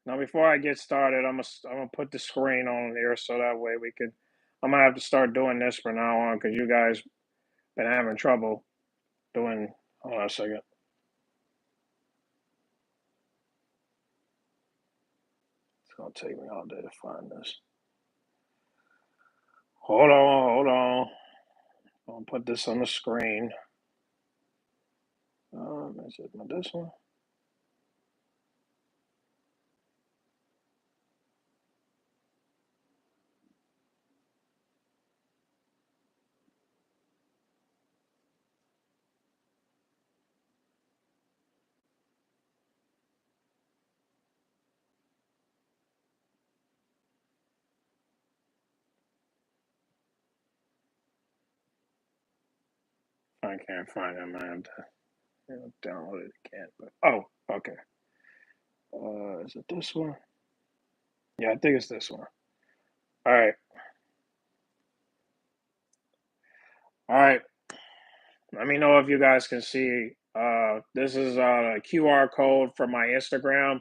Now, before I get started, I'm gonna put the screen on here so that way we could. I'm gonna have to start doing this from now on because you guys been having trouble doing. Hold on a second. It's gonna take me all day to find this. Hold on. I'll put this on the screen. Is it this one? I can't find it. I have to download it again. But oh, okay. Is it this one? Yeah, I think it's this one. All right, all right. Let me know if you guys can see. This is a QR code for my Instagram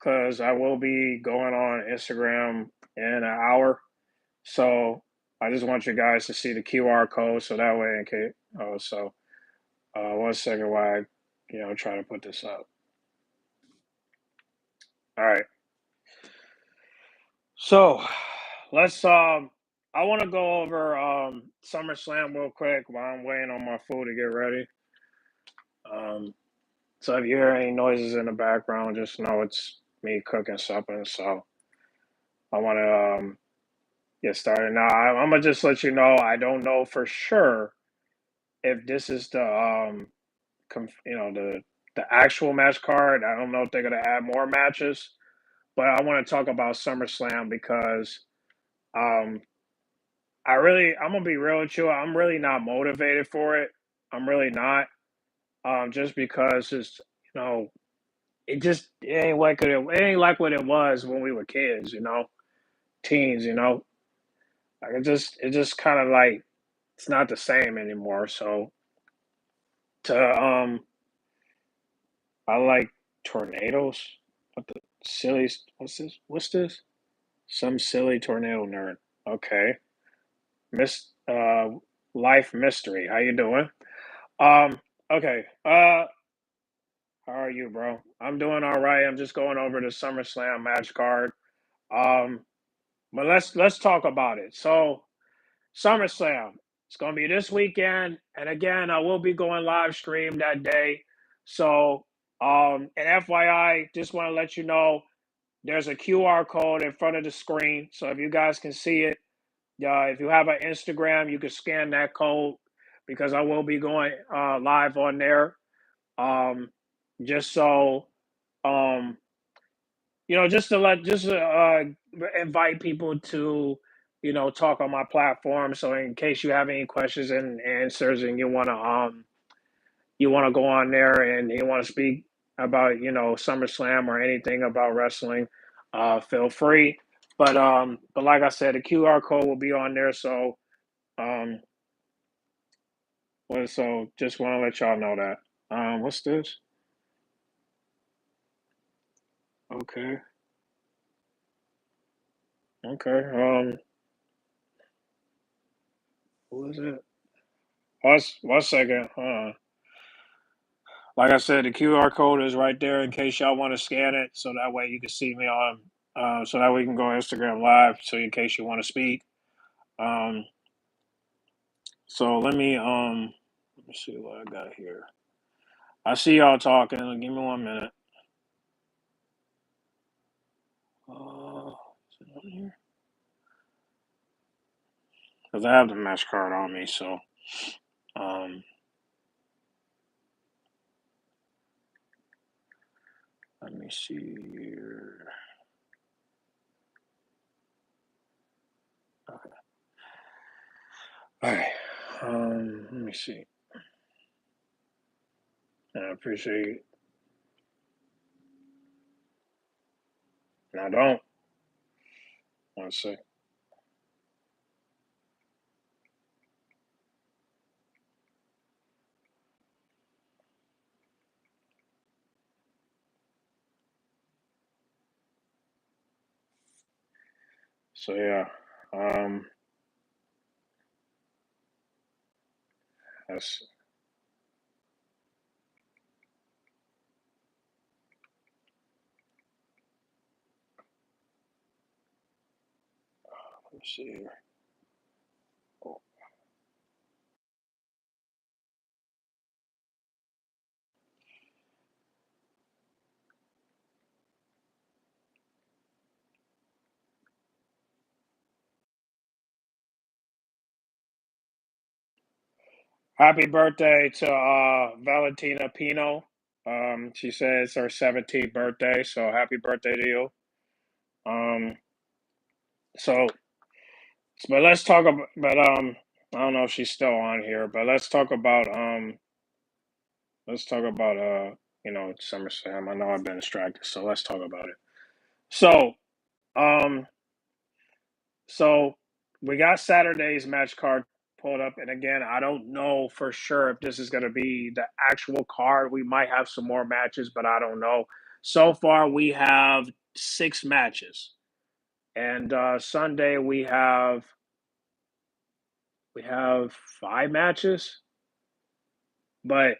because I will be going on Instagram in an hour. So I just want you guys to see the QR code so that way, in case. Oh, so 1 second while I, try to put this up. All right. So let's. I want to go over SummerSlam real quick while I'm waiting on my food to get ready. Um, so if you hear any noises in the background, just know it's me cooking something. So I want to get started now. I'm gonna just let you know. I don't know for sure if this is the the actual match card. I don't know if they're gonna add more matches, but I want to talk about SummerSlam because um I'm gonna be real with you. I'm really not motivated for it. I'm really not. Just because it's it ain't like it ain't like what it was when we were kids. Teens. Like it just kind of like it's not the same anymore. So to I like tornadoes. What the silly? What's this? What's this? Some silly tornado nerd. Okay, Miss Life Mystery. How you doing? Um. Okay. How are you, bro? I'm doing all right. I'm just going over the SummerSlam match card. Um. But let's talk about it. So SummerSlam. It's gonna be this weekend, and again, I will be going live stream that day. So, and FYI, just want to let you know there's a QR code in front of the screen. So if you guys can see it, if you have an Instagram, you can scan that code because I will be going live on there. Um, just so um, just to invite people to talk on my platform. So in case you have any questions and answers, and you want to go on there and you want to speak about SummerSlam or anything about wrestling, feel free. But like I said, the QR code will be on there. So um, so just want to let y'all know that. What's this? Okay, okay. What is it? One second. Like I said, the QR code is right there in case y'all want to scan it, so that way you can see me on. So that we can go Instagram live. So in case you want to speak. Um, so let me see what I got here. I see y'all talking. Give me 1 minute. Is it on here? Because I have the match card on me. So um, let me see here. Okay. All right. Let me see. I appreciate. I don't. One sec. So yeah, um, that's let's see here. Oh, happy birthday to Valentina Pino. She says it's her 17th birthday, so happy birthday to you. Um, so but let's talk about I don't know if she's still on here, but let's talk about SummerSlam. I know I've been distracted, so let's talk about it. So um so we got Saturday's match card pulled up, and again, I don't know for sure if this is gonna be the actual card. We might have some more matches, but I don't know. So far we have 6 matches. And Sunday we have 5 matches, but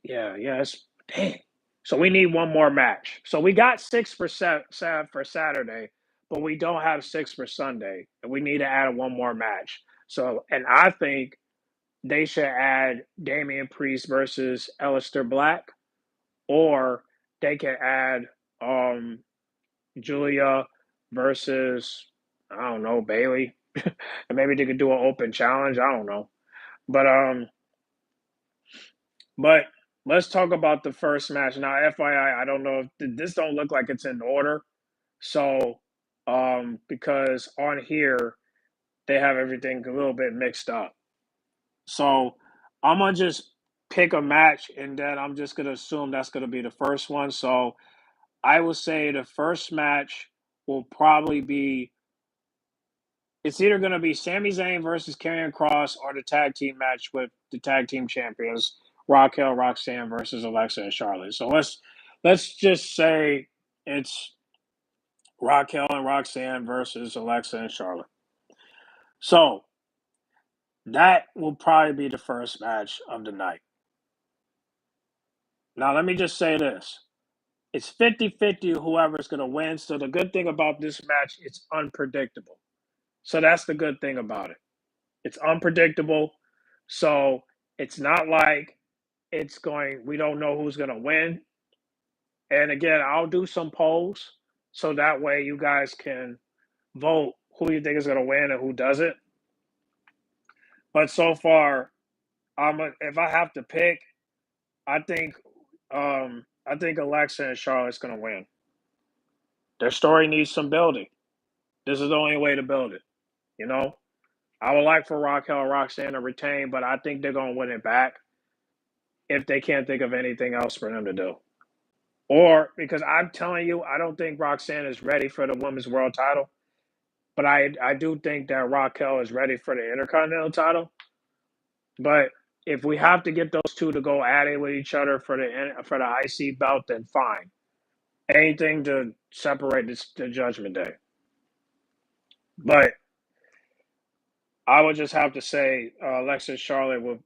yeah, it's dang. So we need one more match. So we got 6 for Saturday, but we don't have 6 for Sunday, and we need to add one more match. So, and I think they should add Damian Priest versus Aleister Black, or they can add um Julia versus I don't know Bailey, and maybe they could do an open challenge. I don't know, but but let's talk about the first match now. FYI, I don't know if this don't look like it's in order. So, because on here they have everything a little bit mixed up. So I'm gonna just pick a match, and then I'm just gonna assume that's gonna be the first one. So I will say the first match will probably be it's either going to be Sami Zayn versus Karrion Cross or the tag team match with the tag team champions Raquel Roxanne versus Alexa and Charlotte. So let's just say it's Raquel and Roxanne versus Alexa and Charlotte. So that will probably be the first match of the night. Now let me just say this. It's 50-50 whoever's going to win. So the good thing about this match, it's unpredictable. So that's the good thing about it. It's unpredictable. So it's not like we don't know who's going to win. And again, I'll do some polls so that way you guys can vote who you think is going to win and who doesn't. But so far, if I have to pick, I think Alexa and Charlotte's going to win. Their story needs some building. This is the only way to build it. You know, I would like for Raquel and Roxanne to retain, but I think they're going to win it back if they can't think of anything else for them to do. Or because I'm telling you, I don't think Roxanne is ready for the women's world title, but I do think that Raquel is ready for the Intercontinental title. But if we have to get those two to go at it with each other for the IC belt, then fine. Anything to separate the Judgment Day. But I would just have to say Alexa Charlotte will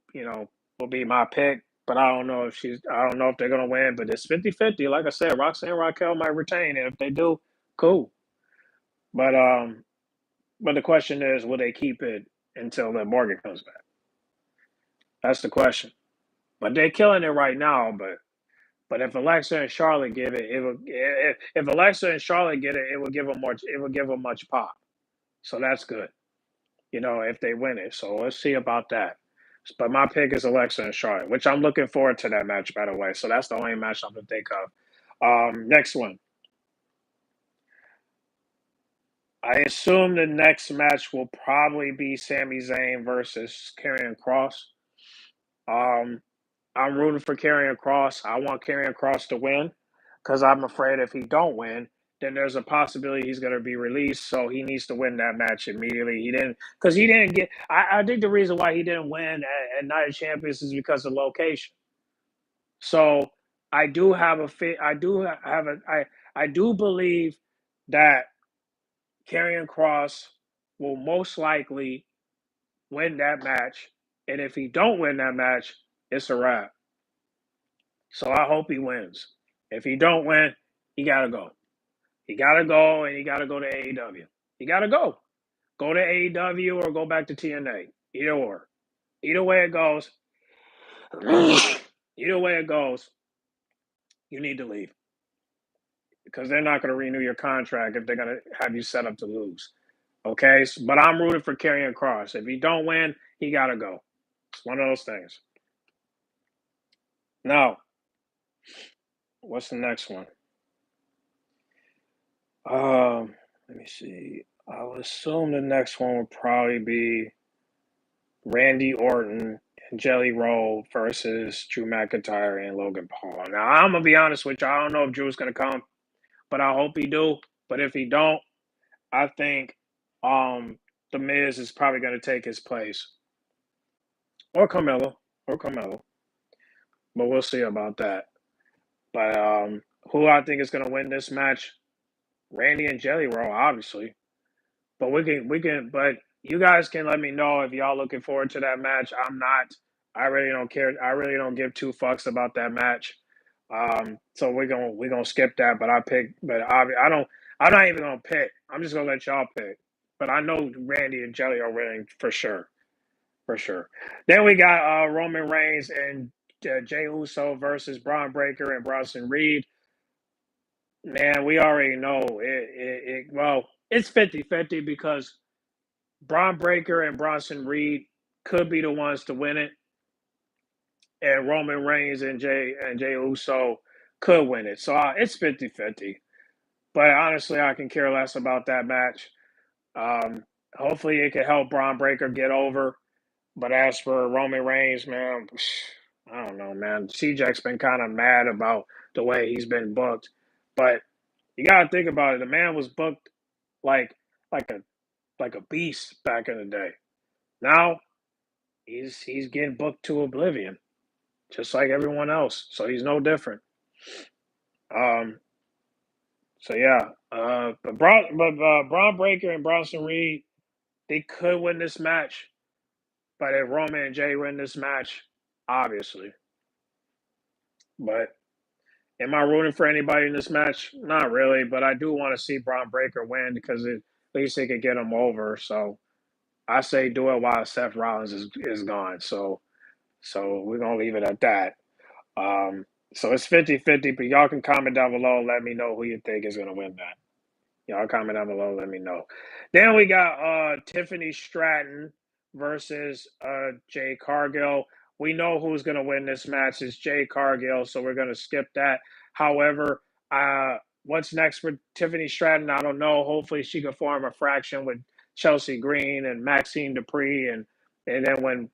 be my pick. But I don't know if they're gonna win. But it's 50-50. Like I said, Roxanne Raquel might retain, and if they do, cool. But but the question is, will they keep it until the Morgan comes back? That's the question. But they're killing it right now. But if Alexa and Charlotte give it, it will. If Alexa and Charlotte get it, it will give them more. It will give them much pop. So that's good. If they win it. So let's see about that. But my pick is Alexa and Charlotte, which I'm looking forward to that match, by the way. So that's the only match I'm gonna think of. Next one. I assume the next match will probably be Sami Zayn versus Karrion Cross. Um, I'm rooting for Karrion Cross. I want Karrion Cross to win because I'm afraid if he don't win, then there's a possibility he's going to be released. So he needs to win that match immediately. He didn't get. I think the reason why he didn't win at Night of Champions is because of location. So I do have a fit. I do have a. I do believe that Karrion Kross will most likely win that match. And if he don't win that match, it's a wrap. So I hope he wins. If he don't win, he gotta go. He gotta go, and he gotta go to AEW. He gotta go. Go to AEW or go back to TNA. Either or. Either way it goes. Either way it goes, you need to leave because they're not going to renew your contract if they're going to have you set up to lose. Okay, but I'm rooting for Karrion Kross. If he don't win, he got to go. It's one of those things. Now, what's the next one? Let me see. I would assume the next one would probably be Randy Orton and Jelly Roll versus Drew McIntyre and Logan Paul. Now, I'm gonna be honest with you. I don't know if Drew's gonna come, but I hope he do. But if he don't, I think the Miz is probably gonna take his place, or Carmelo, but we'll see about that. But who I think is gonna win this match? Randy and Jelly Roll, obviously. But but you guys can let me know if y'all looking forward to that match. I'm not. I really don't care. I really don't give two fucks about that match. So we're gonna skip that. But I don't. I'm not even gonna pick. I'm just gonna let y'all pick. But I know Randy and Jelly are winning for sure, for sure. Then we got Roman Reigns and Jey Uso versus Braun Breaker and Bronson Reed. Man, we already know well, it's 50-50 because Braun Breaker and Bronson Reed could be the ones to win it, and Roman Reigns and Jey Uso could win it. So it's 50-50. But honestly, I can care less about that match. Hopefully, it can help Braun Breaker get over. But as for Roman Reigns, man, I don't know, man. CJ's been kind of mad about the way he's been booked. But you gotta think about it. The man was booked like like a like a beast back in the day. Now he's getting booked to oblivion, just like everyone else. So he's no different. Um, so yeah, Braun Breaker and Bronson Reed, they could win this match, but if Roman and Jay win this match, obviously. But am I rooting for anybody in this match? Not really, but I do want to see Braun Breaker win because at least it could get him over. So I say do it while Seth Rollins is gone. So we're gonna leave it at that. Um, so it's 50-50, but y'all can comment down below and let me know who you think is gonna win that. Y'all comment down below, let me know. Then we got Tiffany Stratton versus Jay Cargill. We know who's gonna win this match is Jay Cargill, so we're gonna skip that. However, what's next for Tiffany Stratton? I don't know. Hopefully she can form a fraction with Chelsea Green and Maxine Dupree and then when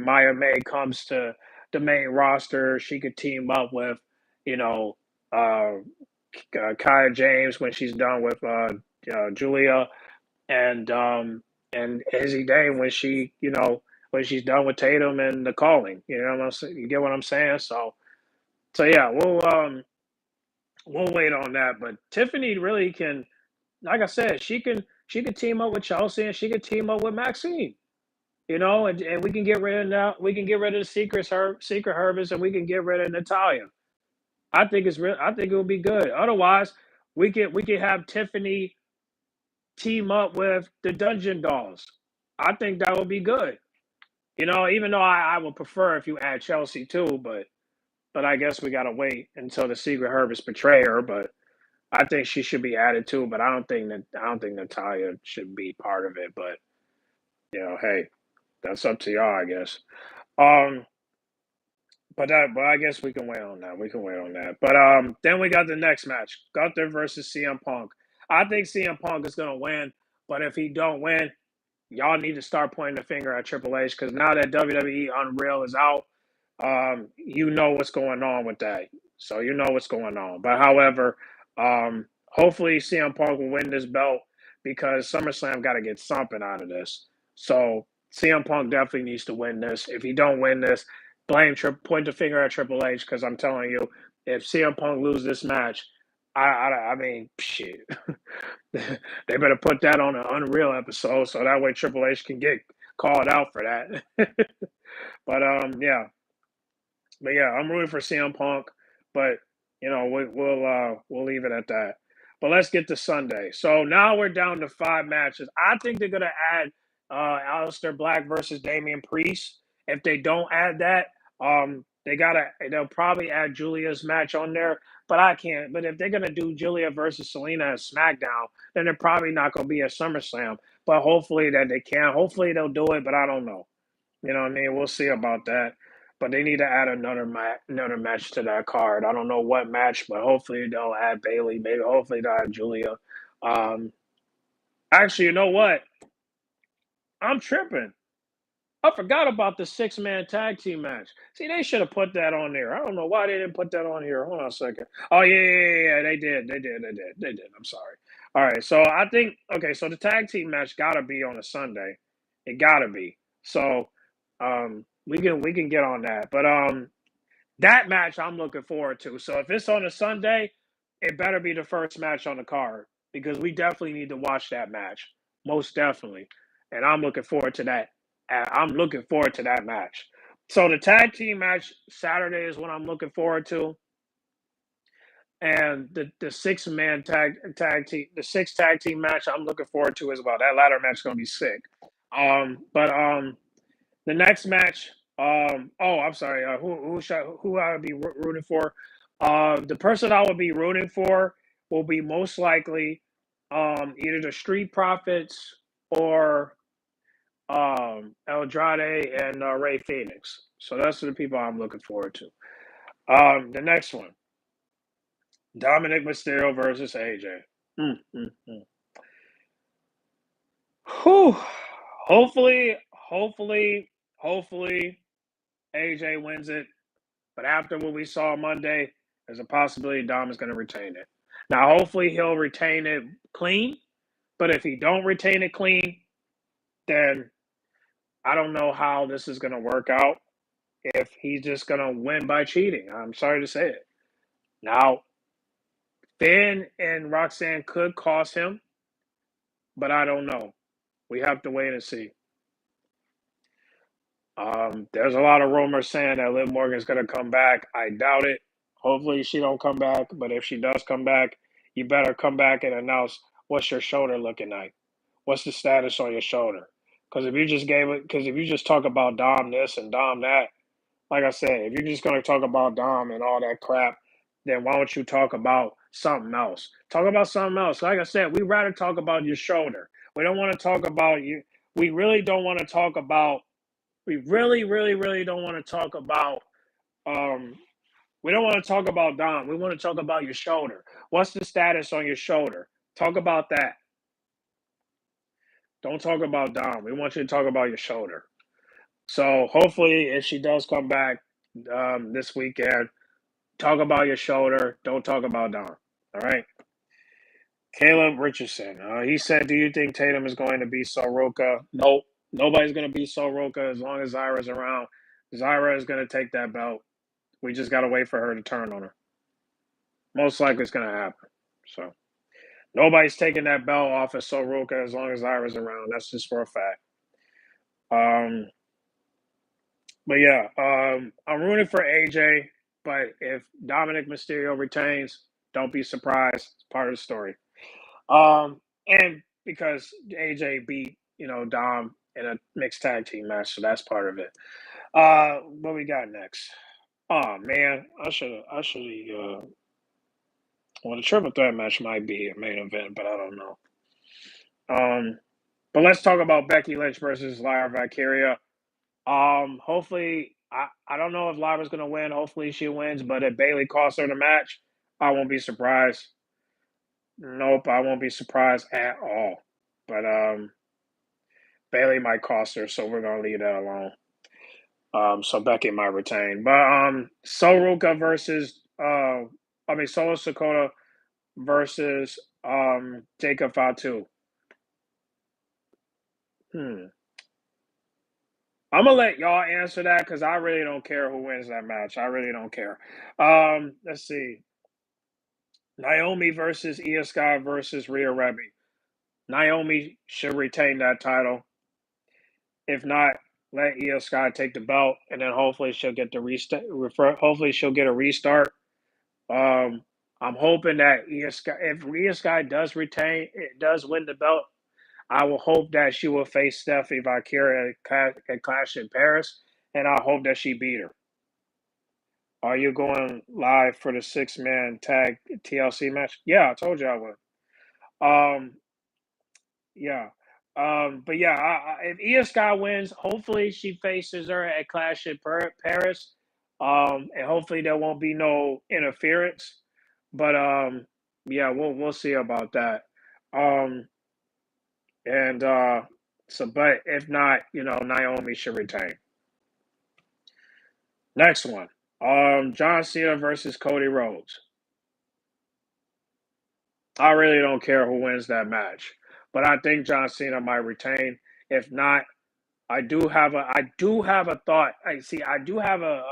Maya May comes to the main roster, she could team up with, you know, uh, Kaya James when she's done with Julia, and Izzy Day when when she's done with Tatum and the Calling. You know what I'm saying? You get what I'm saying? So yeah, we'll wait on that. But Tiffany really can, like I said, she can team up with Chelsea and she can team up with Maxine. And we can get rid of now. We can get rid of the secret Herbers, and we can get rid of Natalia. I think it's real. I think it will be good. Otherwise, we could have Tiffany team up with the Dungeon Dolls. I think that would be good. Even though I would prefer if you add Chelsea too, but I guess we gotta wait until the Secret Herbers betray her. But I think she should be added too. But I don't think Natalia should be part of it. But hey, that's up to y'all, I guess. Um, but I guess we can wait on that. We can wait on that. But then we got the next match: Gunther versus CM Punk. I think CM Punk is gonna win, but if he don't win, y'all need to start pointing the finger at Triple H because now that WWE Unreal is out, you know what's going on with that. So you know what's going on. But however, hopefully CM Punk will win this belt because SummerSlam got to get something out of this. So CM Punk definitely needs to win this. If he don't win this, point the finger at Triple H because I'm telling you, if CM Punk loses this match, I mean, shit. They better put that on an Unreal episode so that way Triple H can get called out for that. But I'm rooting for CM Punk, but we'll leave it at that. But let's get to Sunday. So now we're down to 5 matches. I think they're gonna add Aleister Black versus Damian Priest. If they don't add that, they'll probably add Julia's match on there. But I can't. But if they're gonna do Julia versus Selena at SmackDown, then they're probably not gonna be at SummerSlam. But hopefully that they can. Hopefully they'll do it. But I don't know. You know what I mean? We'll see about that. But they need to add another match to that card. I don't know what match, but hopefully they'll add Bailey. Maybe hopefully they'll add Julia. Um, Actually, you know what? I'm tripping. I forgot about the 6-man tag team match. See, they should have put that on there. I don't know why they didn't put that on here. Hold on a second. Oh yeah. They did. I'm sorry. All right. So I think okay. So the tag team match gotta be on a Sunday. It gotta be. So we can get on that. But that match I'm looking forward to. So if it's on a Sunday, it better be the first match on the card because we definitely need to watch that match. Most definitely. And I'm looking forward to that. I'm looking forward to that match. So the tag team match Saturday is what I'm looking forward to. And the 6-man tag team, the 6 tag team match I'm looking forward to as well. That ladder match is gonna be sick. But the next match, I'm sorry. Who I would be rooting for? The person I would be rooting for will be most likely either the Street Profits or Eldrade and Ray Phoenix. So that's the people I'm looking forward to. The next one, Dominic Mysterio versus AJ. Mm, mm, mm. Whew. Hopefully, AJ wins it. But after what we saw Monday, there's a possibility Dom is going to retain it. Now, hopefully, he'll retain it clean. But if he don't retain it clean, then I don't know how this is going to work out. If he's just going to win by cheating, I'm sorry to say it. Now, Finn and Roxanne could cost him, but I don't know. We have to wait and see. There's a lot of rumors saying that Liv Morgan's going to come back. I doubt it. Hopefully she don't come back, but if she does come back, you better come back and announce what's your shoulder looking like. What's the status on your shoulder? Because if you just talk about Dom this and Dom that, like I said, if you're just going to talk about Dom and all that crap, then why don't you talk about something else? Talk about something else. Like I said, we rather talk about your shoulder. We don't want to talk about you. We really don't want to talk about we really, really, really don't want to talk about um we don't want to talk about Dom. We want to talk about your shoulder. What's the status on your shoulder? Talk about that. Don't talk about Dom. We want you to talk about your shoulder. So hopefully if she does come back this weekend, talk about your shoulder. Don't talk about Dom. All right. Caleb Richardson. He said, "Do you think Tatum is going to be Soroka?" Nope. Nobody's going to be Soroka as long as Zyra's around. Zyra is going to take that belt. We just got to wait for her to turn on her. Most likely it's going to happen. So nobody's taking that belt off of Soroka as long as Ira's around. That's just for a fact. Um, but yeah, I'm rooting for AJ. But if Dominic Mysterio retains, don't be surprised. It's part of the story. And because AJ beat Dom in a mixed tag team match, so that's part of it. What we got next? Oh man, well, the triple threat match might be a main event, but I don't know. Um, but let's talk about Becky Lynch versus Lyra Valkyria. Hopefully, I don't know if Lyra's gonna win. Hopefully, she wins. But if Bailey costs her the match, I won't be surprised. Nope, I won't be surprised at all. But Bailey might cost her, so we're gonna leave that alone. So Becky might retain. But Soroka versus Solo Sakota versus Jacob Fatu. Hmm. I'm gonna let y'all answer that because I really don't care who wins that match. I really don't care. Let's see. Naomi versus Io Sky versus Rhea Ripley. Naomi should retain that title. If not, let Io Sky take the belt, and then hopefully she'll get the restart. Hopefully she'll get a restart. Um, I'm hoping that Io Sky, if Io Sky does retain, it does win the belt. I will hope that she will face Stephanie Valkyria at Clash in Paris, and I hope that she beat her. Are you going live for the 6-man tag TLC match? Yeah, I told you I would. Um, yeah. But yeah, if Io Sky wins, hopefully she faces her at Clash in Paris. And hopefully there won't be no interference. But yeah, we'll see about that. Um, and so, but if not, Naomi should retain. Next one, John Cena versus Cody Rhodes. I really don't care who wins that match, but I think John Cena might retain. If not, I do have a thought. I do have a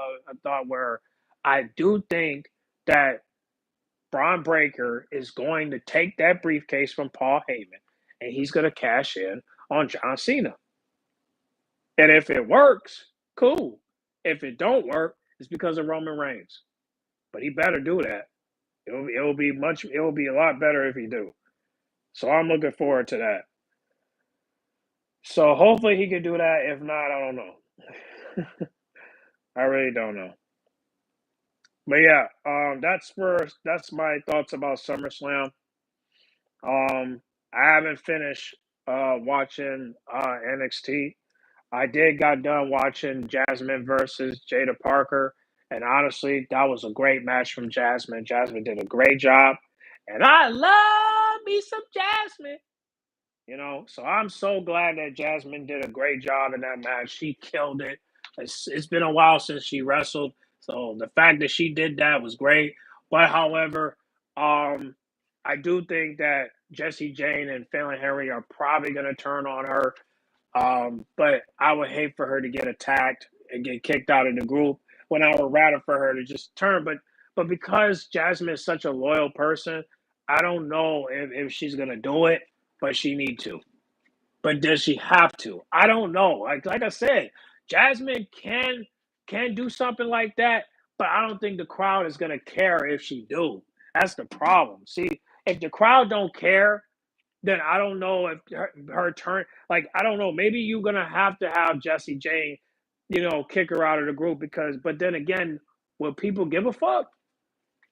thought where I do think that Braun Breaker is going to take that briefcase from Paul Heyman and he's going to cash in on John Cena. And if it works, cool. If it don't work, it's because of Roman Reigns. But he better do that. It'll be a lot better if he do. So I'm looking forward to that. So hopefully he can do that. If not, I don't know. I really don't know. But yeah, that's my thoughts about SummerSlam. I haven't finished watching NXT. I did got done watching Jasmine versus Jada Parker, and honestly, that was a great match from Jasmine. Jasmine did a great job, and I love me some Jasmine. So I'm so glad that Jasmine did a great job in that match. She killed it. It's been a while since she wrestled, so the fact that she did that was great. But however, um, I do think that Jesse Jane and Fallon Henry are probably going to turn on her. But I would hate for her to get attacked and get kicked out of the group when I would rather for her to just turn. But because Jasmine is such a loyal person, I don't know if she's gonna do it, but she need to. But does she have to? I don't know. Like I said, Jasmine can do something like that, but I don't think the crowd is gonna care if she do. That's the problem. See, if the crowd don't care, then I don't know if her turn. Like I don't know. Maybe you're gonna have to have Jesse Jane, kick her out of the group because. But then again, will people give a fuck?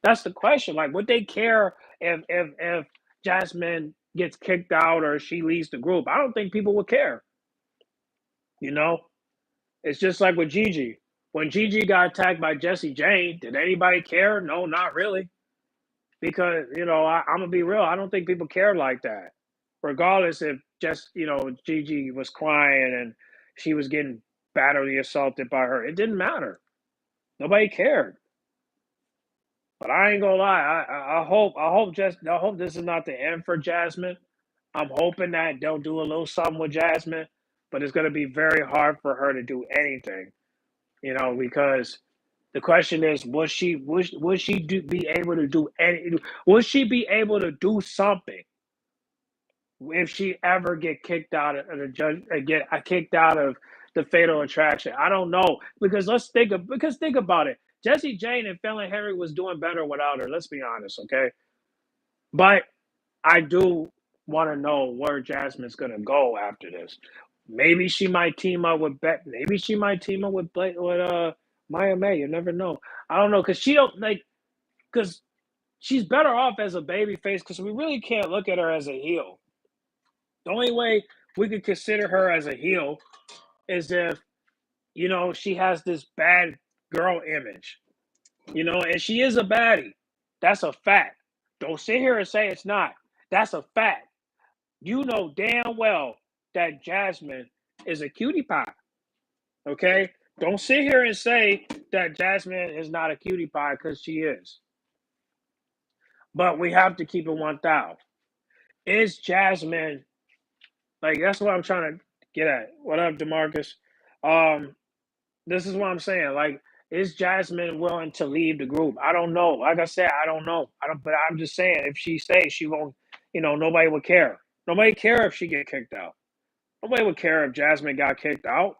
That's the question. Like, would they care if Jasmine gets kicked out or she leaves the group? I don't think people would care. You know, it's just like with Gigi. When Gigi got attacked by Jesse Jane, did anybody care? No, not really. Because I'm gonna be real. I don't think people care like that. Regardless if just Gigi was crying and she was getting batterly assaulted by her, it didn't matter. Nobody cared. But I ain't gonna lie. I hope this is not the end for Jasmine. I'm hoping that they'll do a little something with Jasmine, but it's gonna be very hard for her to do anything. Because the question is, would she be able to do any? Would she be able to do something if she ever get kicked out of the judge? Get kicked out of the Fatal Attraction? I don't know because think about it. Jesse Jane and Fallon Henry was doing better without her. Let's be honest, okay? But I do want to know where Jasmine's gonna go after this. Maybe she might team up with Bet. Maybe she might team up with Maya May. You never know. I don't know because she don't like because she's better off as a baby face because we really can't look at her as a heel. The only way we could consider her as a heel is if she has this bad girl image. And she is a baddie. That's a fact. Don't sit here and say it's not. That's a fact. You know damn well that Jasmine is a cutie pie. Okay? Don't sit here and say that Jasmine is not a cutie pie because she is. But we have to keep it 1,000. Is Jasmine like that's what I'm trying to get at? What up, Demarcus? Um, this is what I'm saying. Like, Is Jasmine willing to leave the group? I don't know. Like I said, I don't know. I don't. But I'm just saying, if she stays, she won't. Nobody would care. Nobody care if she get kicked out. Nobody would care if Jasmine got kicked out.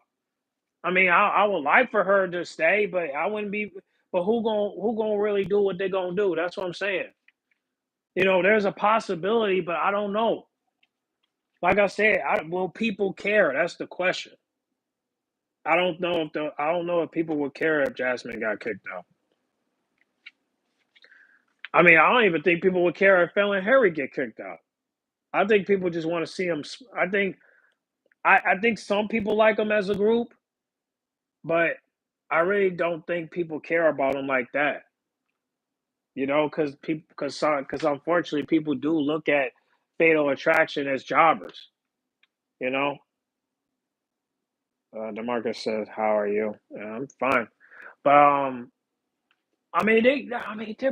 I mean, I would like for her to stay, but I wouldn't be. But who gonna really do what they're gonna do? That's what I'm saying. There's a possibility, but I don't know. Like I said, will people care? That's the question. I don't know if people would care if Jasmine got kicked out. I mean, I don't even think people would care if Phil and Harry get kicked out. I think people just want to see them. I think some people like them as a group, but I really don't think people care about them like that. Because unfortunately people do look at Fatal Attraction as jobbers. You know. Demarcus says, "How are you?" I'm fine, but I mean,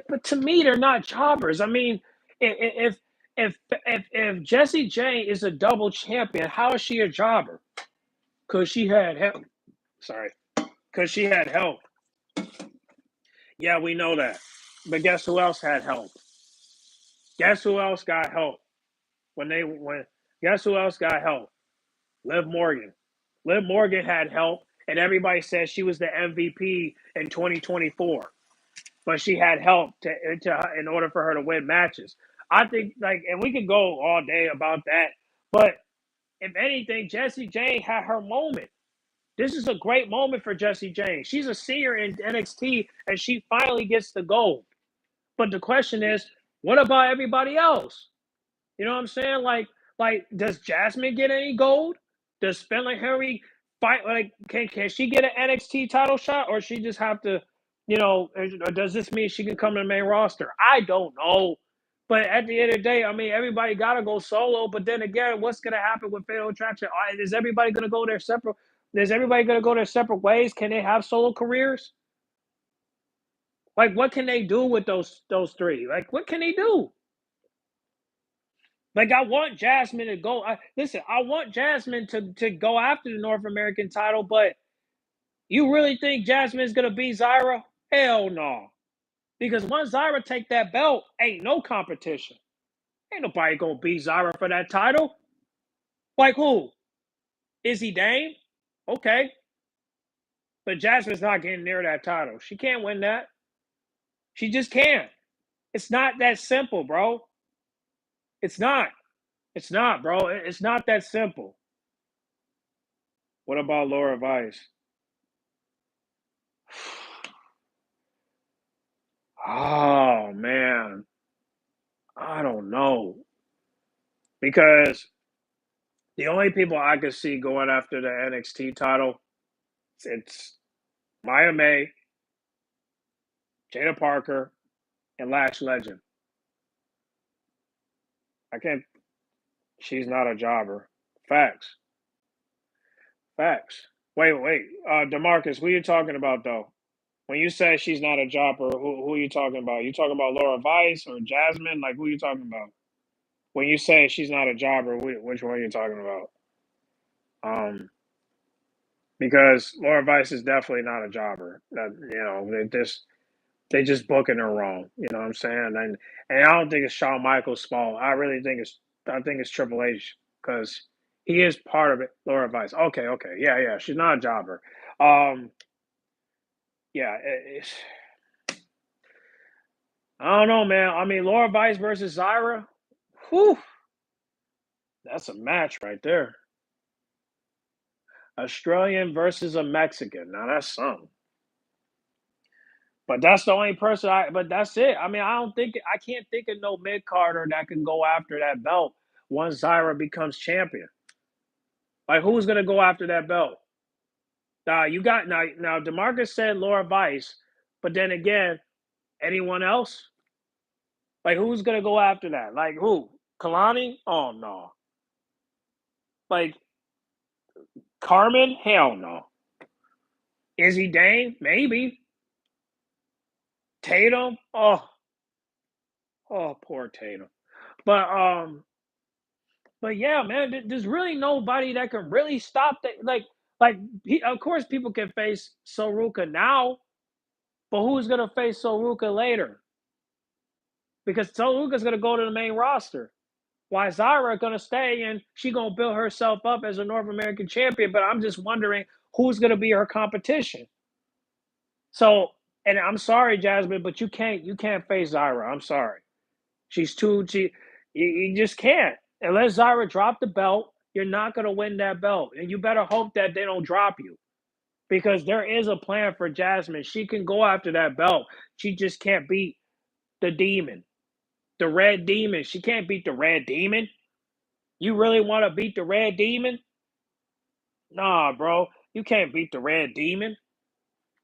but to me, they're not jobbers. I mean, if if Jessie J is a double champion, how is she a jobber? Because she had help. Sorry, because she had help. Yeah, we know that. But guess who else had help? Guess who else got help when? Guess who else got help? Liv Morgan. Liv Morgan had help, and everybody said she was the MVP in 2024. But she had help in order for her to win matches. I think and we could go all day about that. But if anything, Jessie Jane had her moment. This is a great moment for Jessie Jane. She's a senior in NXT, and she finally gets the gold. But the question is, what about everybody else? You know what I'm saying? Does Jasmine get any gold? Does Finley Henry fight? Can she get an NXT title shot, or she just have to, or does this mean she can come to the main roster? I don't know. But at the end of the day, I mean, everybody got to go solo. But then again, what's going to happen with Fatal Attraction? Is everybody going to go their separate? Is everybody going to go their separate ways? Can they have solo careers? What can they do with those three? What can they do? I want Jasmine to go. Listen, I want Jasmine to go after the North American title, but you really think Jasmine is gonna beat Zyra? Hell no. Because once Zyra take that belt, ain't no competition. Ain't nobody gonna beat Zyra for that title. Like who? Izzy Dame? Okay. But Jasmine's not getting near that title. She can't win that. She just can't. It's not that simple, bro. It's not. It's not, bro. It's not that simple. What about Laura Vice? Oh man, I don't know because the only people I could see going after the NXT title, it's Maya May, Jada Parker, and Lash Legend. I can't. She's not a jobber. Facts. Facts. Wait. Demarcus, who are you talking about though? When you say she's not a jobber, who are you talking about? You talking about Laura Vice or Jasmine? Who are you talking about? When you say she's not a jobber, which one are you talking about? Um, because Laura Vice is definitely not a jobber. They just booking her wrong. You know what I'm saying? And I don't think it's Shawn Michaels' fault. I think it's Triple H because he is part of it. Laura Vice. Okay, yeah. She's not a jobber. Um, yeah. I don't know, man. I mean, Laura Vice versus Zyra. Whew, that's a match right there. Australian versus a Mexican. Now that's something. But that's the only person but that's it. I mean, I can't think of no mid Carter that can go after that belt once Zyra becomes champion. Who's gonna go after that belt? Now Demarcus said Laura Vice, but then again, anyone else? Who's gonna go after that? Who? Kalani? Oh no. Like Carmen? Hell no. Izzy Dane? Maybe. Tatum? Oh, poor Tatum. But But yeah, man, there's really nobody that can really stop that. Of course, people can face Soruka now, But who's gonna face Soruka later? Because Soruka's gonna go to the main roster. Why Zyra gonna stay and she gonna build herself up as a North American champion? But I'm just wondering who's gonna be her competition. So, and I'm sorry, Jasmine, but you can't face Zyra. I'm sorry. She's too. You just can't unless Zyra drop the belt. You're not gonna win that belt, and you better hope that they don't drop you because there is a plan for Jasmine. She can go after that belt. She just can't beat the demon, the red demon. She can't beat the red demon. You really want to beat the red demon? Nah, bro. You can't beat the red demon.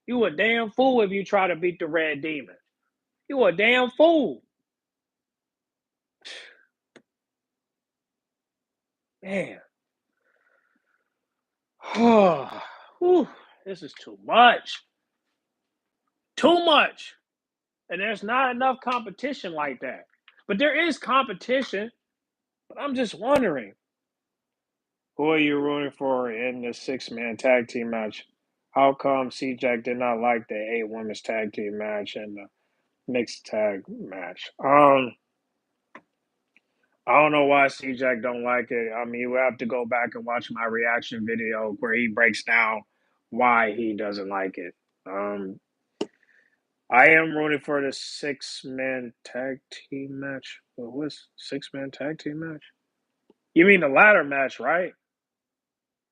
You a damn fool if you try to beat the red demon. You a damn fool. Man. Whew, this is too much. Too much. And there's not enough competition like that. But there is competition. But I'm just wondering, who are you rooting for in the six-man tag team match? How come C-Jack did not like the 8 women's tag team match and the mixed tag match? I don't know why C-Jack don't like it. I mean, you have to go back and watch my reaction video where he breaks down why he doesn't like it. I am rooting for the six-man tag team match. What was six-man tag team match? You mean the ladder match, right?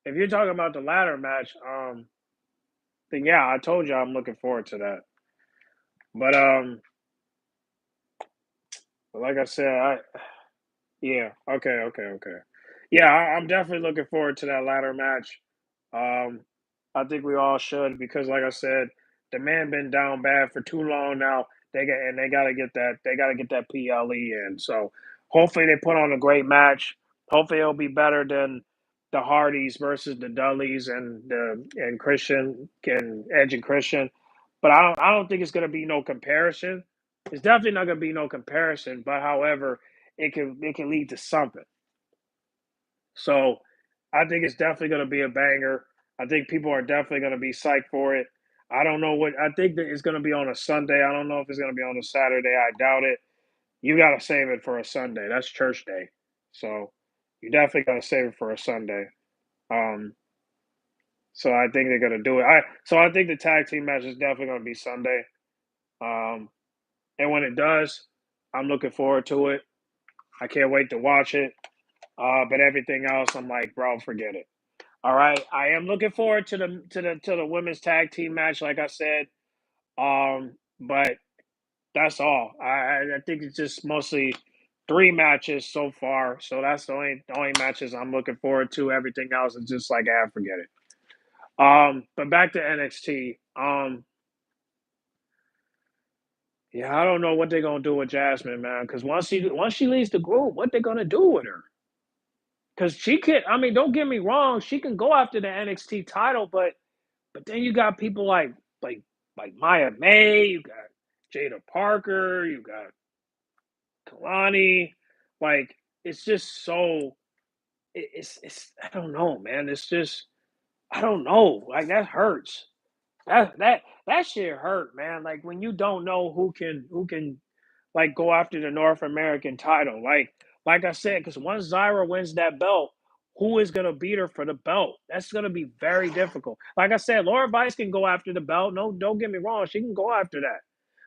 If you're talking about the ladder match, then yeah, I told you I'm looking forward to that. But like I said, yeah, okay. Yeah, I'm definitely looking forward to that ladder match. Um, I think we all should because, like I said, the man been down bad for too long now. They gotta get that PLE in. So hopefully they put on a great match. Hopefully it'll be better than the Hardys versus the Dudleys and Christian and Edge and Christian. But I don't think it's gonna be no comparison. It's definitely not gonna be no comparison. But however, it can lead to something. So I think it's definitely going to be a banger. I think people are definitely going to be psyched for it. I don't know what I think that it's going to be on a Sunday. I don't know if it's going to be on a Saturday. I doubt it. You got to save it for a Sunday. That's church day. So you definitely got to save it for a Sunday. Um, so I think they're going to do it. I think the tag team match is definitely going to be Sunday. Um, and when it does, I'm looking forward to it. I can't wait to watch it. But everything else, I'm like, bro, forget it. All right, I am looking forward to the women's tag team match, like I said. But that's all. I think it's just mostly 3 matches so far. So that's the only matches I'm looking forward to. Everything else is just like forget it. But back to NXT. Yeah, I don't know what they're gonna do with Jasmine, man. Because once she leaves the group, what they gonna do with her? Because she can. I mean, don't get me wrong. She can go after the NXT title, but then you got people like like Maya May, you got Jada Parker, you got Kalani. Like it's just so it's I don't know, man. It's just I don't know. Like that hurts. That shit hurt, man. Like when you don't know who can like go after the North American title. Like I said, because once Zyra wins that belt, who is gonna beat her for the belt? That's gonna be very difficult. Like I said, Laura Vice can go after the belt. No, don't get me wrong, she can go after that.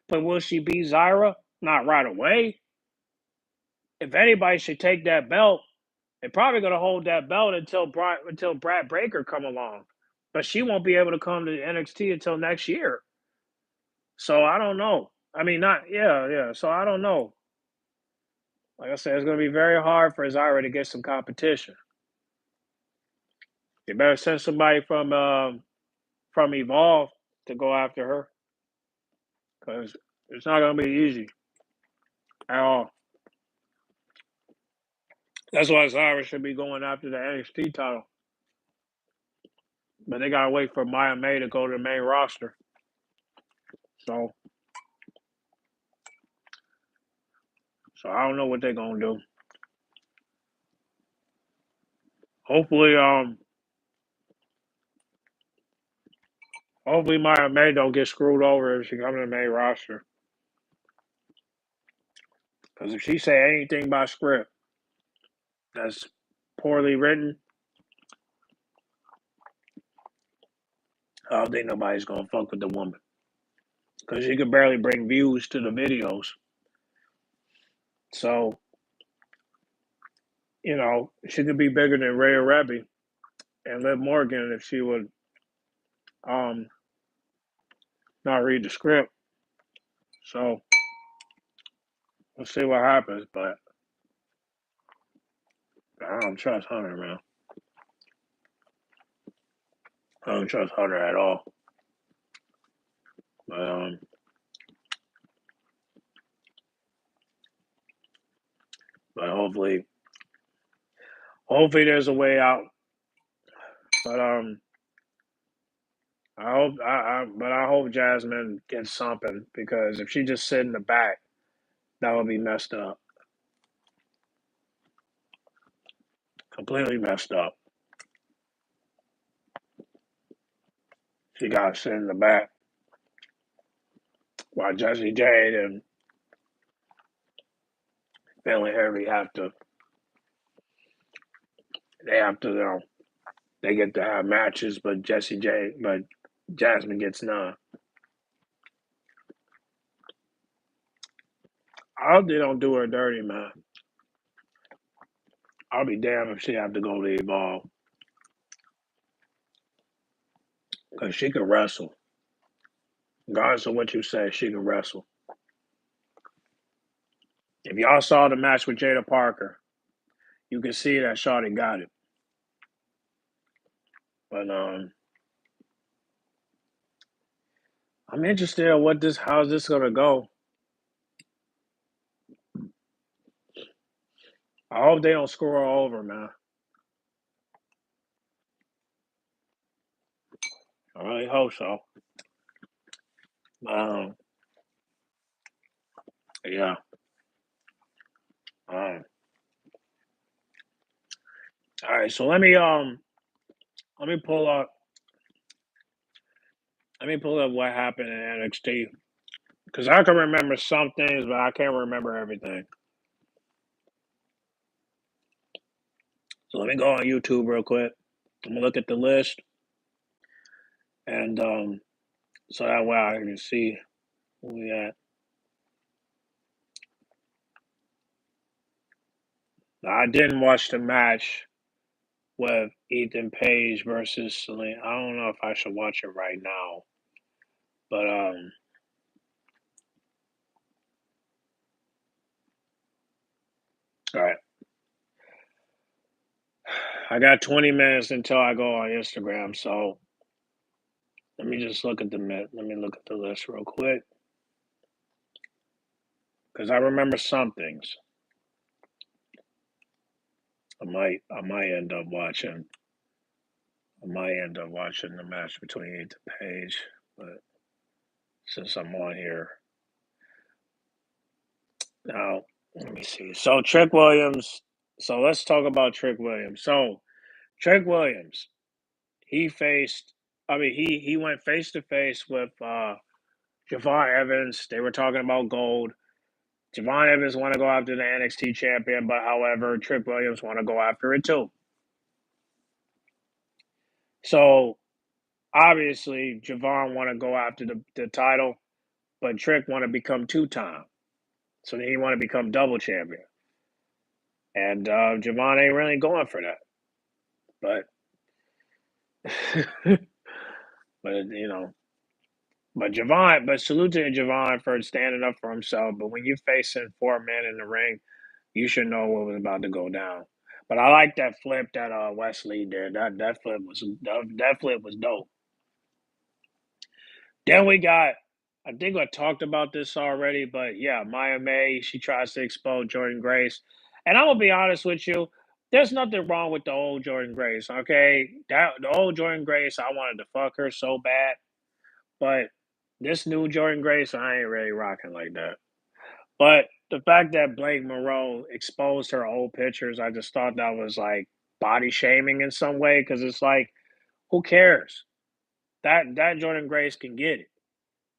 But will she beat Zyra? Not right away. If anybody should take that belt, they're probably gonna hold that belt until Brad Breaker come along. But she won't be able to come to NXT until next year. So I don't know. I mean, not yeah. So I don't know. Like I said, it's going to be very hard for Zyra to get some competition. They better send somebody from Evolve to go after her because it's not going to be easy at all. That's why Zyra should be going after the NXT title, but they got to wait for Maya May to go to the main roster. So, so I don't know what they're going to do. Hopefully, Hopefully Maya May don't get screwed over if she comes to the main roster. Because if she say anything by script that's poorly written, I don't think nobody's gonna fuck with the woman. Because she could barely bring views to the videos. So, she could be bigger than Rhea Rebby and Liv Morgan if she would um not read the script. So we'll see what happens, but I don't trust Hunter, man. I don't trust Hunter at all. But but hopefully there's a way out. But I hope Jasmine gets something because if she just sit in the back, that would be messed up. Completely messed up. She got to sit in the back while Jesse Jade and Finley Harry they have to, they get to have matches, but Jasmine gets none. I hope they don't do her dirty, man. I'll be damned if she have to go to Evolve because she can wrestle. Regardless of what you say, she can wrestle. If y'all saw the match with Jada Parker, you can see that Shawty got it. But I'm interested in how's this gonna go. I hope they don't screw her over, man. I really hope so. Um, yeah. Um, all right, so let me pull up what happened in NXT because I can remember some things, but I can't remember everything. So let me go on YouTube real quick. I'm gonna look at the list, and so that way I can see who we at. Now, I didn't watch the match with Ethan Page versus Celine. I don't know if I should watch it right now, but all right. I got 20 minutes until I go on Instagram, so let me just look at the list real quick because I remember some things. I might end up watching. I might end up watching the match between Ethan Page, but since I'm on here now, let me see. So Trick Williams. So let's talk about Trick Williams. So Trick Williams, he faced. I mean, he went face to face with Javon Evans. They were talking about gold. Javon Evans want to go after the NXT champion, but however, Trick Williams want to go after it too. So obviously, Javon want to go after the title, but Trick want to become 2-time. So then he want to become double champion, and Javon ain't really going for that. But but but salute to Javon for standing up for himself. But when you're facing 4 men in the ring, you should know what was about to go down. But I like that flip that Wesley did. That flip was dope. Then we got, I think I talked about this already, but yeah, Maya May, she tries to expose Jordan Grace. And I'm gonna be honest with you, there's nothing wrong with the old Jordan Grace, okay? The old Jordan Grace, I wanted to fuck her so bad, but this new Jordan Grace, I ain't really rocking like that. But the fact that Blake Monroe exposed her old pictures, I just thought that was like body shaming in some way because it's like, who cares? That Jordan Grace can get it.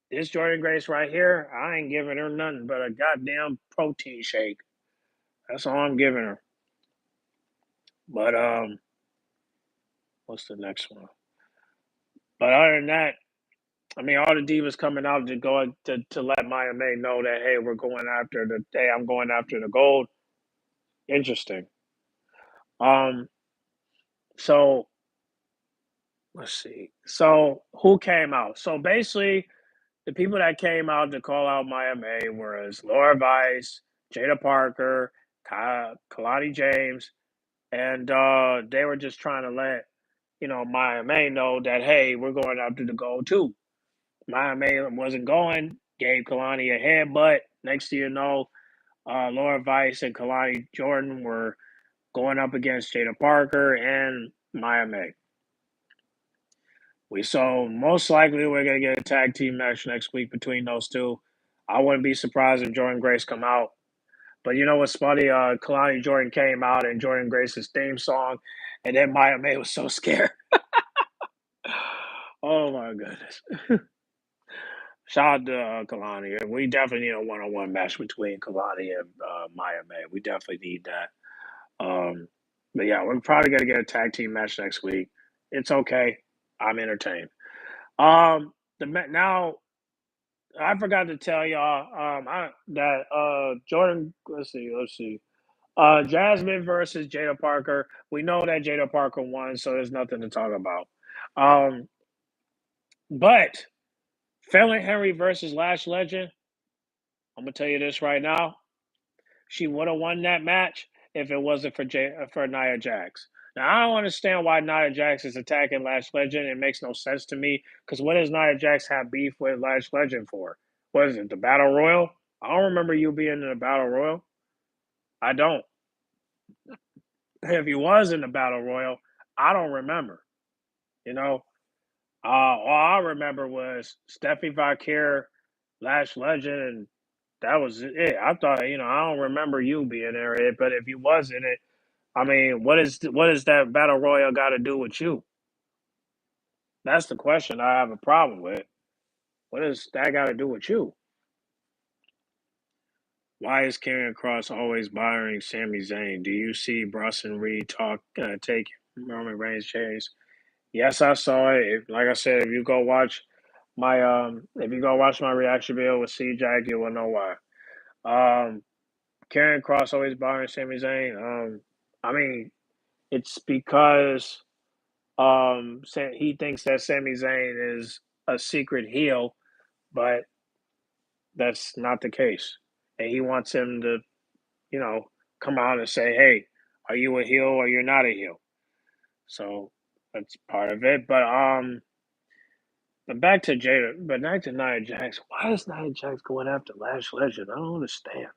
This Jordan Grace right here, I ain't giving her nothing but a goddamn protein shake. That's all I'm giving her. But what's the next one? But other than that, I mean, all the divas coming out to go to let Maya May know that hey, we're going after the hey, I'm going after the gold. Interesting. Um, so let's see. So who came out? So basically, the people that came out to call out Maya May was Laura Vice, Jada Parker, Kalani James, and they were just trying to let Maya May know that hey, we're going after the gold too. Maya May wasn't going, gave Kalani a headbutt. Next thing you know, Laura Vice and Kalani Jordan were going up against Jada Parker and Maya May. We saw most likely we're gonna get a tag team match next week between those two. I wouldn't be surprised if Jordan Grace come out. But you know what's funny? Kalani Jordan came out and Jordan Grace's theme song, and then Maya May was so scared. Oh my goodness! Shout out to Kalani. We definitely need a one-on-one match between Kalani and Maya May. We definitely need that. But yeah, we're probably gonna get a tag team match next week. It's okay. I'm entertained. Now I forgot to tell y'all that Jordan. Let's see. Jasmine versus Jada Parker. We know that Jada Parker won, so there's nothing to talk about. Um, but Fallon Henry versus Lash Legend. I'm gonna tell you this right now. She would have won that match if it wasn't for Nia Jax. Now I don't understand why Nia Jax is attacking Lash Legend. It makes no sense to me because what does Nia Jax have beef with Lash Legend for? What is it? The Battle Royal? I don't remember you being in the Battle Royal. I don't. If you was in the Battle Royal, I don't remember. You know, all I remember was Steffi Valkyrie, Lash Legend, and that was it. I thought, I don't remember you being there, but if you was in it, I mean, what is that battle royal got to do with you? That's the question I have a problem with. What does that got to do with you? Why is Karrion Cross always bothering Sami Zayn? Do you see Bronson Reed take Roman Reigns chase? Yes, I saw it. Like I said, if you go watch my reaction video with C Jack, you will know why. Um, Karrion Cross always bothering Sami Zayn. I mean, it's because he thinks that Sami Zayn is a secret heel, but that's not the case. And he wants him to, you know, come out and say, "Hey, are you a heel or you're not a heel?" So that's part of it. But back to Nia Jax. Why is Nia Jax going after Lash Legend? I don't understand.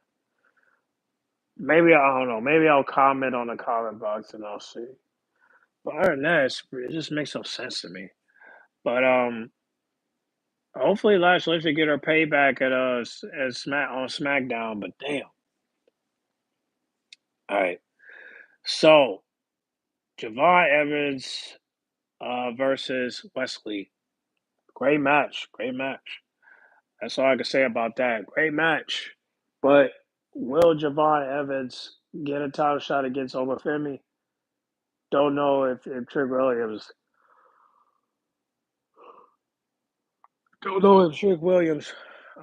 Maybe I don't know. Maybe I'll comment on the comment box and I'll see. But other than that, it just makes no sense to me. But hopefully Lash Legend get her payback at on SmackDown. But damn. All right. So Javon Evans versus Wesley. Great match. Great match. That's all I can say about that. Great match. But will Javon Evans get a title shot against Obafemi? Don't know if Trick Williams. Don't know if Trick Williams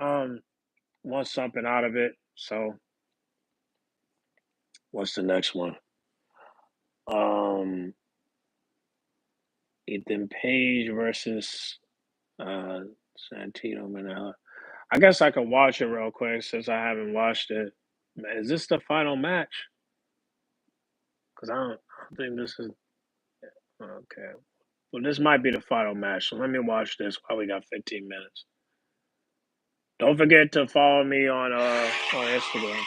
um wants something out of it. So what's the next one? Um, Ethan Page versus uh Santino Manella. I guess I can watch it real quick since I haven't watched it. Is this the final match? Because I don't think this is okay. Well, this might be the final match. So let me watch this while we got 15 minutes. Don't forget to follow me on Instagram.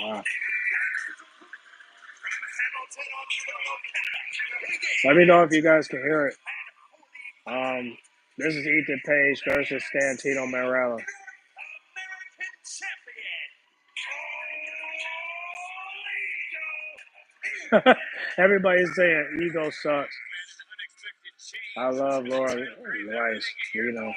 Wow. Let me know if you guys can hear it. This is Ethan Page versus Santino Marella. Everybody's saying ego sucks. I love Laura Rice. You know.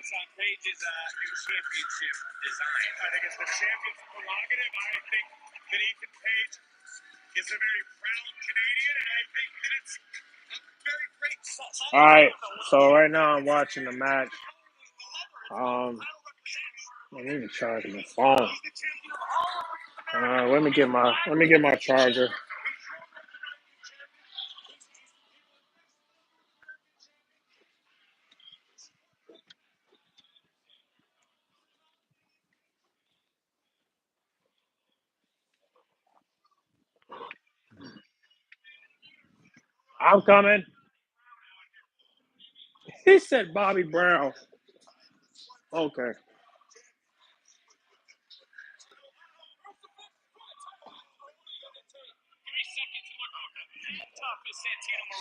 All right, so right now I'm watching the match. I need to charge my phone. Let me get my charger. I'm coming. He said Bobby Brown. Okay.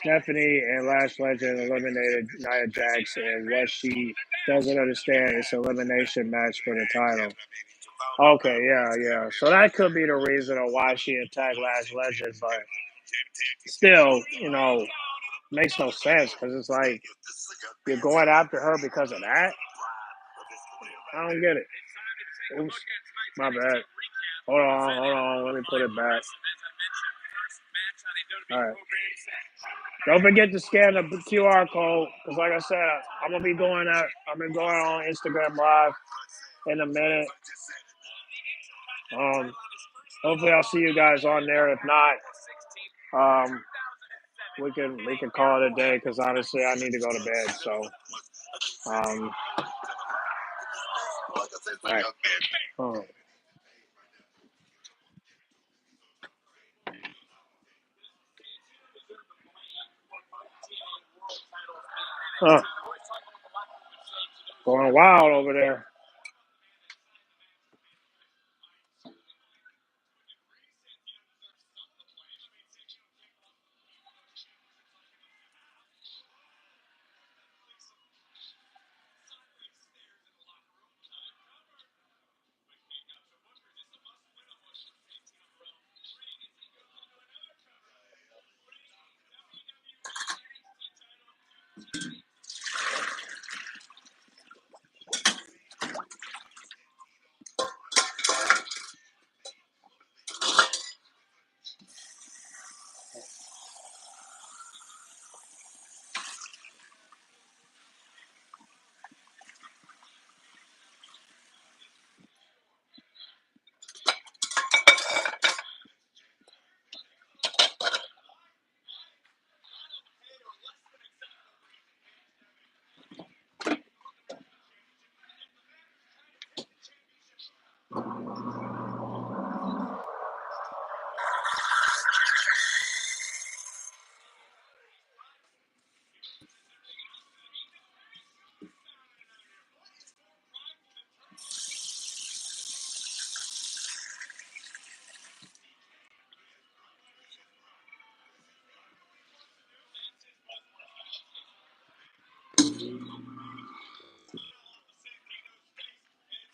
Stephanie and Lash Legend eliminated Nia Jax, and what she doesn't understand is elimination match for the title. Okay, yeah. So that could be the reason of why she attacked Lash Legend, but still, makes no sense because it's like you're going after her because of that. I don't get it. Oops, my bad. Hold on. Let me put it back. All right. Don't forget to scan the QR code because, like I said, I'm gonna be going out. I'm gonna be going on Instagram Live in a minute. Hopefully, I'll see you guys on there. If not, we can call it a day because honestly, I need to go to bed. So, all right. Oh. Huh. Going wild over there.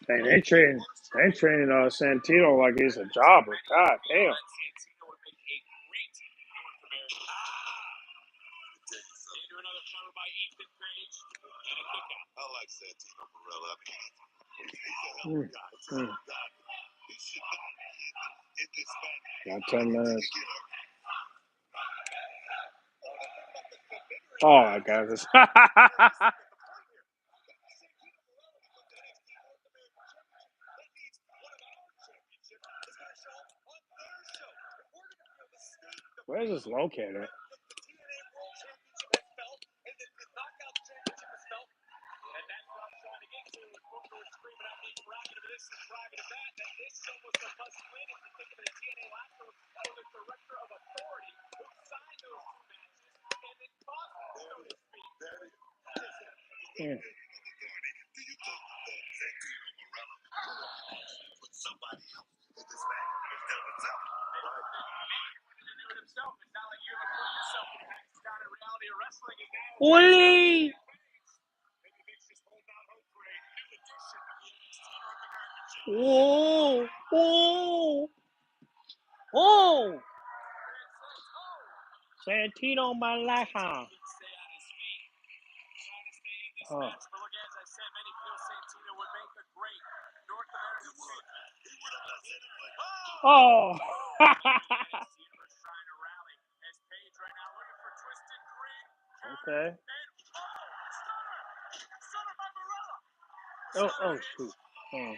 Hey, they training Santino like he's a jobber. God damn. Mm, mm. Got 10 minutes. Oh my God. Where is this located? Mm. Wee! Oh, oh, oh. Santino Malaha. Oh. Oh. Okay. Oh, shoot. Oh.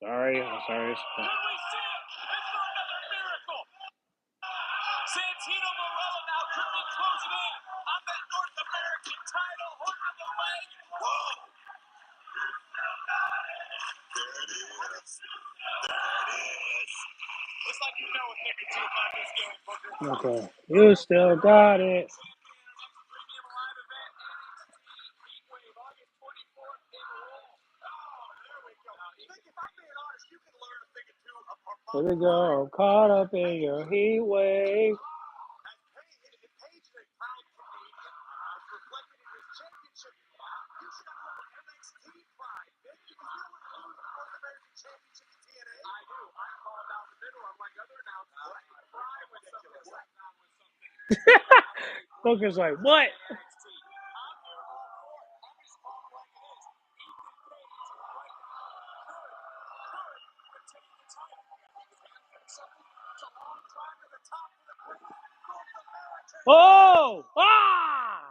Sorry. I'm sorry. Santino Marella now could be closing in on that North American title. Hook of the leg. Whoa. There it is. Looks like you know a thing or two about this game, Booker. Okay. You still got it. Here we go. Caught up in your heat wave. Booker's like, what? Oh! Ah!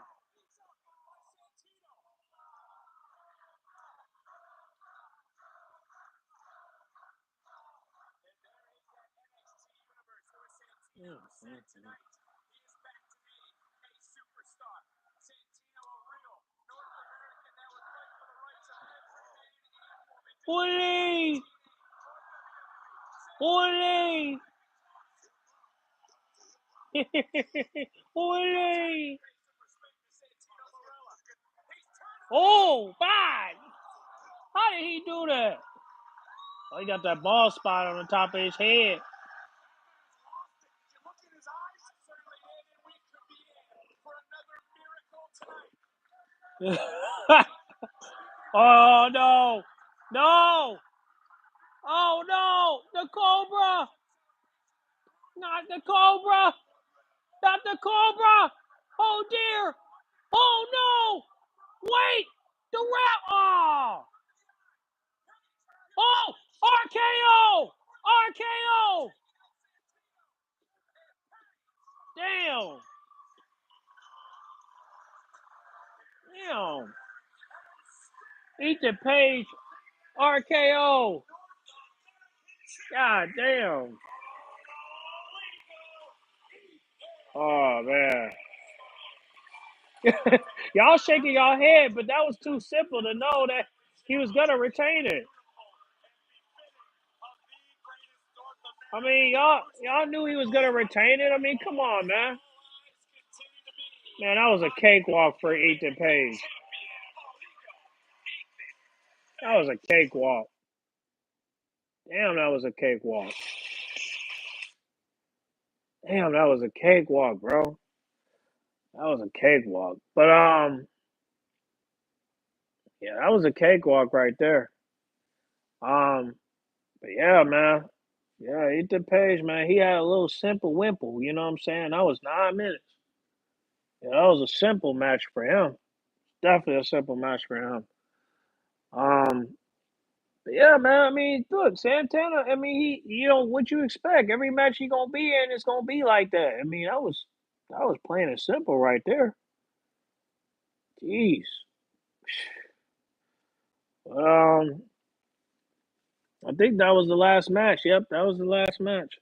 Ole! Ole! Ole! Oh, bad! How did he do that? Oh, he got that ball spot on the top of his head. Oh, no! No! Oh, no! The Cobra! Not the Cobra! Not the Cobra! Oh, dear! Oh, no! Wait! The rap! Oh! Oh! RKO! RKO! Damn! Damn! Ethan Page! RKO! God damn! Oh, man. Y'all shaking y'all head, but that was too simple to know that he was gonna retain it. I mean, y'all knew he was gonna retain it. I mean, come on, man. Man, that was a cakewalk for Ethan Page. That was a cakewalk. Damn, that was a cakewalk. Damn, that was a cakewalk, bro. That was a cakewalk. But yeah, that was a cakewalk right there. Um, but yeah, man. Yeah, Ethan Page, man, he had a little simple wimple. You know what I'm saying? That was 9 minutes. Yeah, that was a simple match for him. Definitely a simple match for him. Um, but yeah, man. I mean, look, Santana. I mean, what you expect? Every match he gonna be in, it's gonna be like that. I mean, that was plain and simple right there. Jeez. I think that was the last match. Yep, that was the last match.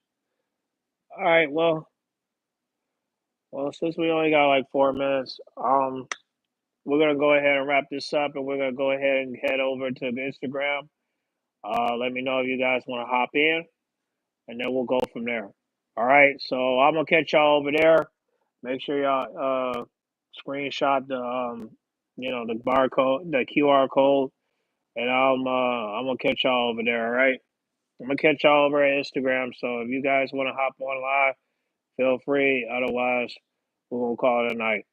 All right. Well, since we only got like 4 minutes, we're gonna go ahead and wrap this up, and we're gonna go ahead and head over to the Instagram. Let me know if you guys want to hop in, and then we'll go from there. All right. So I'm gonna catch y'all over there. Make sure y'all screenshot the barcode, the QR code, and I'm gonna catch y'all over there. All right. I'm gonna catch y'all over at Instagram. So if you guys want to hop on live, feel free. Otherwise, we're gonna call it a night.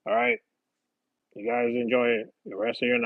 All right. You guys enjoy the rest of your night.